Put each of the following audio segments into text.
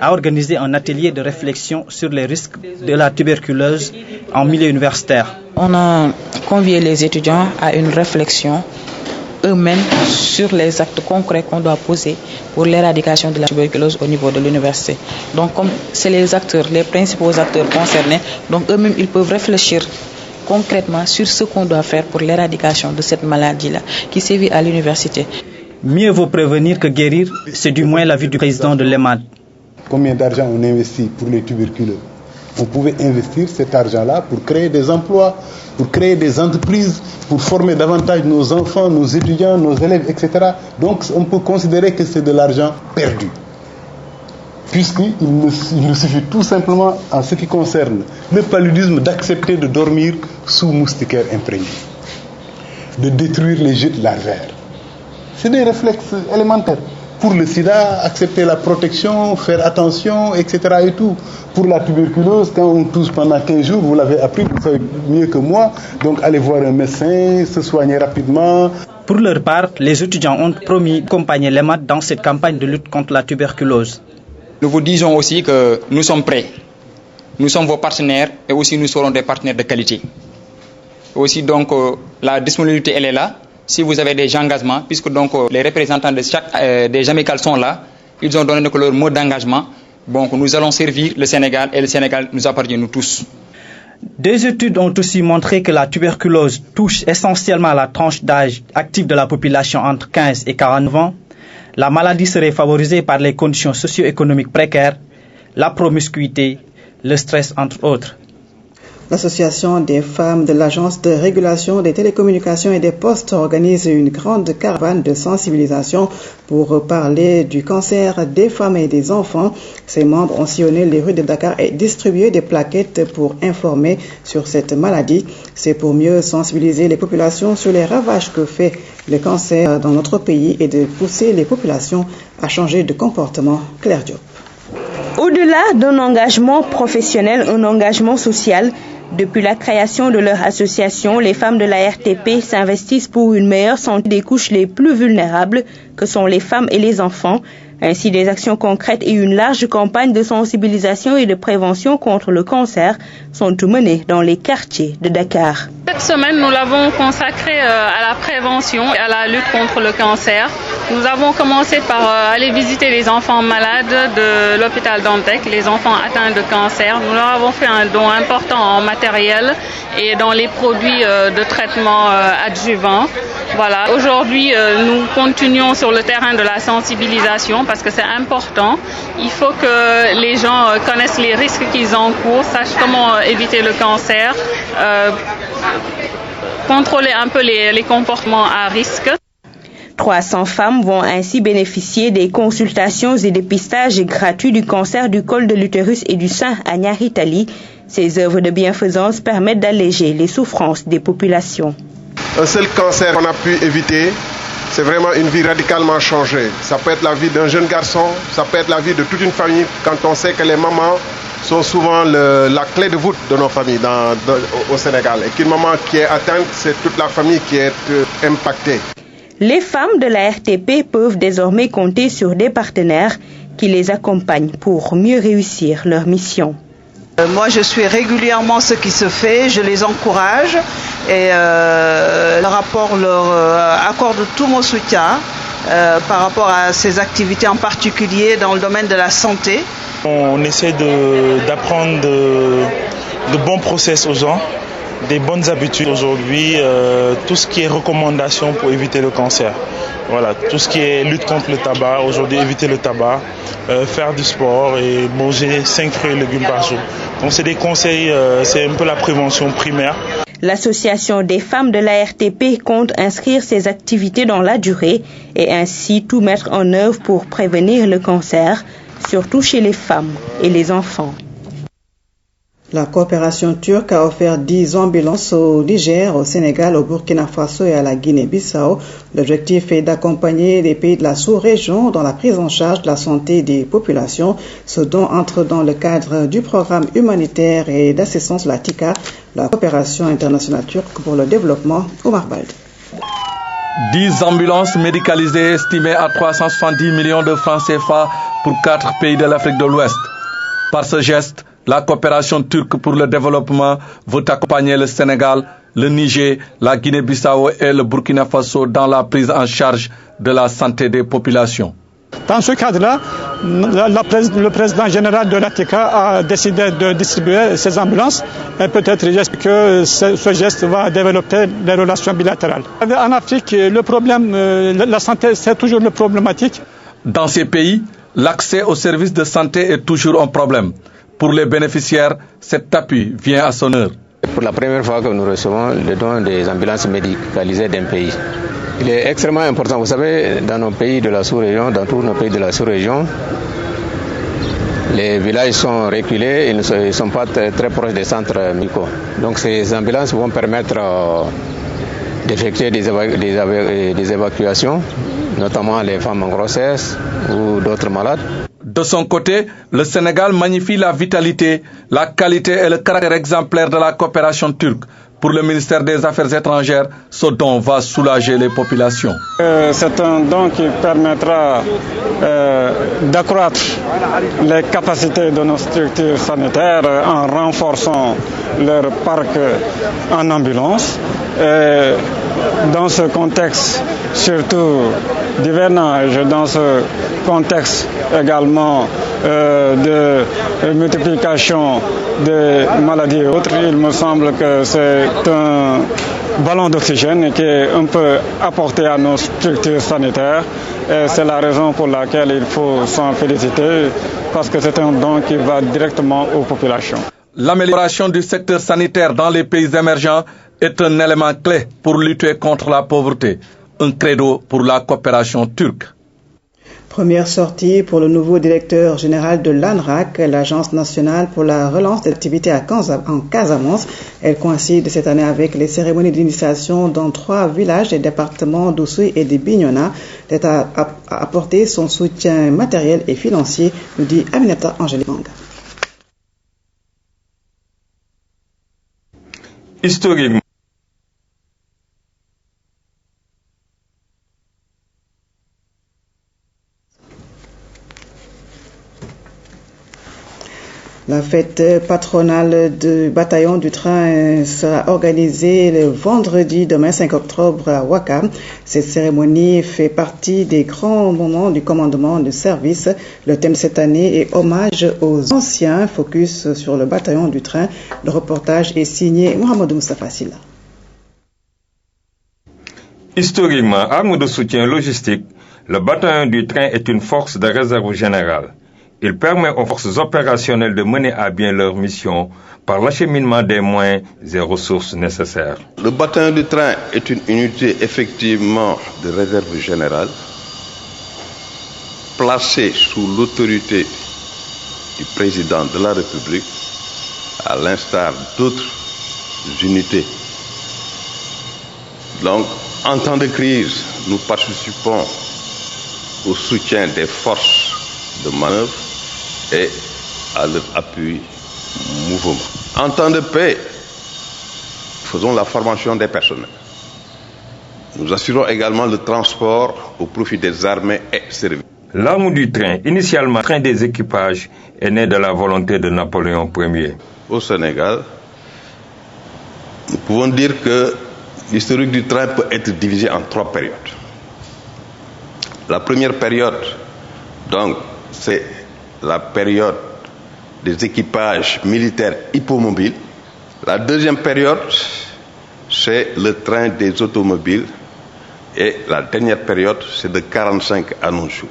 a organisé un atelier de réflexion sur les risques de la tuberculose en milieu universitaire. On a convié les étudiants à une réflexion eux-mêmes sur les actes concrets qu'on doit poser pour l'éradication de la tuberculose au niveau de l'université. Donc comme c'est les acteurs, les principaux acteurs concernés, donc eux-mêmes ils peuvent réfléchir concrètement sur ce qu'on doit faire pour l'éradication de cette maladie-là qui sévit à l'université. Mieux vaut prévenir que guérir, c'est du moins l'avis du président de l'EMAD. Combien d'argent on investit pour les tuberculeux? On pouvait investir cet argent-là pour créer des emplois, pour créer des entreprises, pour former davantage nos enfants, nos étudiants, nos élèves, etc. Donc on peut considérer que c'est de l'argent perdu. Puisqu'il nous suffit tout simplement, en ce qui concerne le paludisme, d'accepter de dormir sous moustiquaires imprégnés, de détruire les gîtes larvaires. C'est des réflexes élémentaires. Pour le sida, accepter la protection, faire attention, etc. et tout. Pour la tuberculose, quand on tousse pendant 15 jours, vous l'avez appris, vous savez mieux que moi, donc allez voir un médecin, se soigner rapidement. Pour leur part, les étudiants ont promis d'accompagner l'EMAD dans cette campagne de lutte contre la tuberculose. Nous vous disons aussi que nous sommes prêts. Nous sommes vos partenaires et aussi nous serons des partenaires de qualité. Aussi donc la disponibilité elle est là. Si vous avez des engagements, puisque donc les représentants de chaque des amicales sont là, ils ont donné donc leur mot d'engagement. Donc nous allons servir le Sénégal et le Sénégal nous appartient nous tous. Des études ont aussi montré que la tuberculose touche essentiellement la tranche d'âge active de la population entre 15 et 49 ans. La maladie serait favorisée par les conditions socio-économiques précaires, la promiscuité, le stress entre autres. L'Association des femmes de l'Agence de régulation des télécommunications et des postes organise une grande caravane de sensibilisation pour parler du cancer des femmes et des enfants. Ses membres ont sillonné les rues de Dakar et distribué des plaquettes pour informer sur cette maladie. C'est pour mieux sensibiliser les populations sur les ravages que fait le cancer dans notre pays et de pousser les populations à changer de comportement. Claire Diop. Au-delà d'un engagement professionnel, un engagement social, depuis la création de leur association, les femmes de la RTP s'investissent pour une meilleure santé des couches les plus vulnérables, que sont les femmes et les enfants. Ainsi, des actions concrètes et une large campagne de sensibilisation et de prévention contre le cancer sont menées dans les quartiers de Dakar. Cette semaine, nous l'avons consacrée à la prévention et à la lutte contre le cancer. Nous avons commencé par aller visiter les enfants malades de l'hôpital Dantec, les enfants atteints de cancer. Nous leur avons fait un don important en matériel et dans les produits de traitement adjuvants. Voilà. Aujourd'hui, nous continuons sur le terrain de la sensibilisation parce que c'est important. Il faut que les gens connaissent les risques qu'ils encourent, sachent comment éviter le cancer, contrôler un peu les comportements à risque. 300 femmes vont ainsi bénéficier des consultations et dépistages gratuits du cancer du col de l'utérus et du sein à Niaritali. Ces œuvres de bienfaisance permettent d'alléger les souffrances des populations. Un seul cancer qu'on a pu éviter, c'est vraiment une vie radicalement changée. Ça peut être la vie d'un jeune garçon, ça peut être la vie de toute une famille quand on sait que les mamans sont souvent la clé de voûte de nos familles au Sénégal. Et qu'une maman qui est atteinte, c'est toute la famille qui est impactée. Les femmes de la RTP peuvent désormais compter sur des partenaires qui les accompagnent pour mieux réussir leur mission. Moi, je suis régulièrement ce qui se fait, je les encourage et leur accorde tout mon soutien par rapport à ces activités en particulier dans le domaine de la santé. On essaie d'apprendre de bons process aux gens, des bonnes habitudes. Aujourd'hui, tout ce qui est recommandations pour éviter le cancer. Voilà, tout ce qui est lutte contre le tabac, aujourd'hui éviter le tabac, faire du sport et manger 5 fruits et légumes par jour. Donc c'est des conseils, c'est un peu la prévention primaire. L'association des femmes de la RTP compte inscrire ces activités dans la durée et ainsi tout mettre en œuvre pour prévenir le cancer, surtout chez les femmes et les enfants. La coopération turque a offert 10 ambulances au Niger, au Sénégal, au Burkina Faso et à la Guinée-Bissau. L'objectif est d'accompagner les pays de la sous-région dans la prise en charge de la santé des populations. Ce don entre dans le cadre du programme humanitaire et d'assistance, la TICA, la coopération internationale turque pour le développement, Omar Bald. 10 ambulances médicalisées estimées à 370 millions de francs CFA pour 4 pays de l'Afrique de l'Ouest. Par ce geste, la coopération turque pour le développement veut accompagner le Sénégal, le Niger, la Guinée-Bissau et le Burkina Faso dans la prise en charge de la santé des populations. Dans ce cadre-là, le président général de l'ATICA a décidé de distribuer ces ambulances et peut-être que ce geste va développer des relations bilatérales. En Afrique, le problème, la santé, c'est toujours le problématique. Dans ces pays, l'accès aux services de santé est toujours un problème. Pour les bénéficiaires, cet appui vient à son heure. Pour la première fois que nous recevons le don des ambulances médicalisées d'un pays. Il est extrêmement important, vous savez, dans nos pays de la sous-région, dans tous nos pays de la sous-région, les villages sont reculés, ils ne sont pas très proches des centres médicaux. Donc ces ambulances vont permettre d'effectuer des évacuations, notamment les femmes en grossesse ou d'autres malades. De son côté, le Sénégal magnifie la vitalité, la qualité et le caractère exemplaire de la coopération turque. Pour le ministère des Affaires étrangères, ce don va soulager les populations. C'est un don qui permettra d'accroître les capacités de nos structures sanitaires en renforçant leur parc en ambulance. Et dans ce contexte, surtout d'hivernage, dans ce contexte également de multiplication des maladies et autres, il me semble que c'est un ballon d'oxygène qu'on peut apporter à nos structures sanitaires. Et c'est la raison pour laquelle il faut s'en féliciter, parce que c'est un don qui va directement aux populations. L'amélioration du secteur sanitaire dans les pays émergents est un élément clé pour lutter contre la pauvreté, un credo pour la coopération turque. Première sortie pour le nouveau directeur général de l'ANRAC, l'Agence nationale pour la relance des activités en Casamance. Elle coïncide cette année avec les cérémonies d'initiation dans 3 villages des départements d'Oussouye et de Bignona. L'État a apporté son soutien matériel et financier, nous dit Aminata Angélique Manga. Historiquement, la fête patronale du bataillon du train sera organisée le vendredi demain 5 octobre à Ouakam. Cette cérémonie fait partie des grands moments du commandement de service. Le thème cette année est hommage aux anciens, focus sur le bataillon du train. Le reportage est signé Mohamedou Moustapha Silla. Historiquement, arme de soutien logistique, le bataillon du train est une force de réserve générale. Il permet aux forces opérationnelles de mener à bien leur mission par l'acheminement des moyens et ressources nécessaires. Le bataillon du train est une unité effectivement de réserve générale, placée sous l'autorité du président de la République, à l'instar d'autres unités. Donc, en temps de crise, nous participons au soutien des forces de manœuvre et à leur appui mouvement. En temps de paix, faisons la formation des personnels. Nous assurons également le transport au profit des armées et services. L'arme du train, initialement train des équipages, est née de la volonté de Napoléon Ier. Au Sénégal, nous pouvons dire que l'historique du train peut être divisé en 3 périodes. La première période, donc, c'est la période des équipages militaires hippomobiles. La deuxième période, c'est le train des automobiles. Et la dernière période, c'est de 45 à nos jours.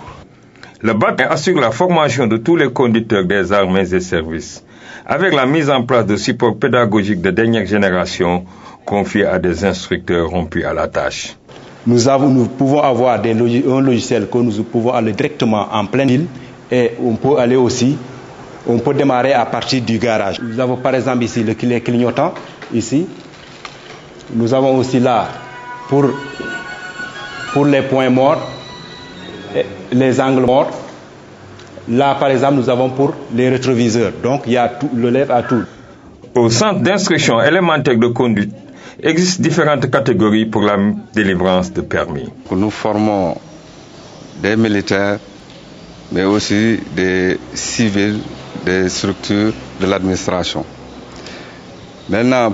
Le bataillon assure la formation de tous les conducteurs des armées et services, avec la mise en place de supports pédagogiques de dernière génération confiés à des instructeurs rompus à la tâche. Nous pouvons avoir un logiciel que nous pouvons aller directement en pleine île et on peut démarrer à partir du garage. Nous avons par exemple ici le clignotant, ici. Nous avons aussi là pour les points morts, les angles morts. Là par exemple nous avons pour les rétroviseurs. Donc il y a tout, le lève à tout. Au centre d'instruction élémentaire de conduite, existent différentes catégories pour la délivrance de permis. Nous formons des militaires, mais aussi des civils, des structures de l'administration. Maintenant,